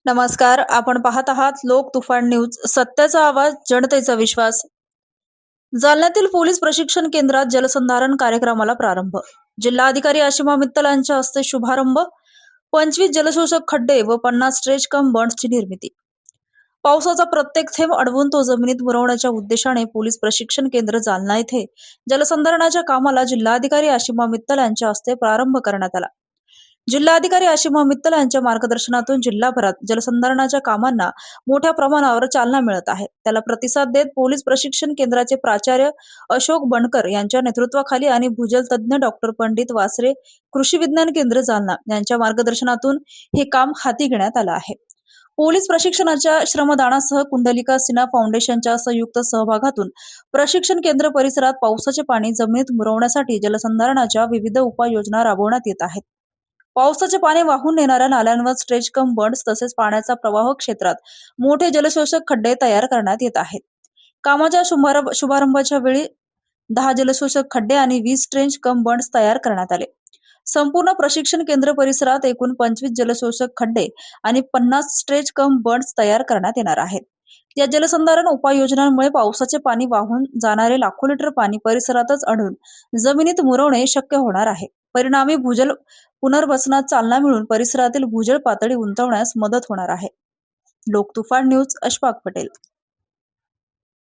नमस्कार. आपण पाहत आहात लोक तुफान न्यूज. सत्याचा आवाज, जनतेचा विश्वास. जालन्यातील पोलीस प्रशिक्षण केंद्रात जलसंधारण कार्यक्रमाला प्रारंभ. जिल्हाधिकारी आशिमा मित्तल यांच्या हस्ते शुभारंभ. 25 जलशोषक खड्डे व 50 स्ट्रेच कम बंड्सची निर्मिती. पावसाचा प्रत्येक थेंब अडवून तो जमिनीत मुरवण्याच्या उद्देशाने पोलीस प्रशिक्षण केंद्र जालना येथे जलसंधारणाच्या कामाला जिल्हाधिकारी आशिमा मित्तल यांच्या हस्ते प्रारंभ करण्यात आला. जिल्हाधिकारी आशिमा मित्तल यांच्या मार्गदर्शनातून जिल्हाभरात जलसंधारणाच्या कामांना मोठ्या प्रमाणावर चालना मिळत आहे. त्याला प्रतिसाद देत पोलीस प्रशिक्षण केंद्राचे प्राचार्य अशोक बनकर यांच्या नेतृत्वाखाली आणि भूजल तज्ञ डॉक्टर पंडित वासरे कृषी विज्ञान केंद्र जालना यांच्या मार्गदर्शनातून हे काम हाती घेण्यात आलं आहे. पोलीस प्रशिक्षणाच्या श्रमदानासह कुंडलिका सिन्हा फाउंडेशनच्या संयुक्त सहभागातून प्रशिक्षण केंद्र परिसरात पावसाचे पाणी जमिनीत मुरवण्यासाठी जलसंधारणाच्या विविध उपाययोजना राबवण्यात येत आहेत. पावसाचे पाणी वाहून नेणाऱ्या नाल्यांवर स्ट्रेच कम बंड्स तसेच पाण्याचा प्रवाह क्षेत्रात मोठे जलशोषक खड्डे तयार करण्यात येत आहेत. कामाच्या शुभारंभाच्या वेळी 10 जलशोषक खड्डे आणि 20 स्ट्रेच कम बंड्स तयार करण्यात आले. संपूर्ण प्रशिक्षण केंद्र परिसरात एकूण 25 जलशोषक खड्डे आणि 50 स्ट्रेच कम बंड्स तयार करण्यात येणार आहेत. या जलसंधारण उपाययोजनांमुळे पावसाचे पाणी वाहून जाणारे लाखो लिटर पाणी परिसरातच अडून जमिनीत मुरवणे शक्य होणार आहे. परिणामी भूजल पुनर्वसनात चालना मिळून परिसरातील भूजल पातळी उंचावण्यास मदत होणार आहे. लोक तुफान न्यूज, अशफाक पटेल.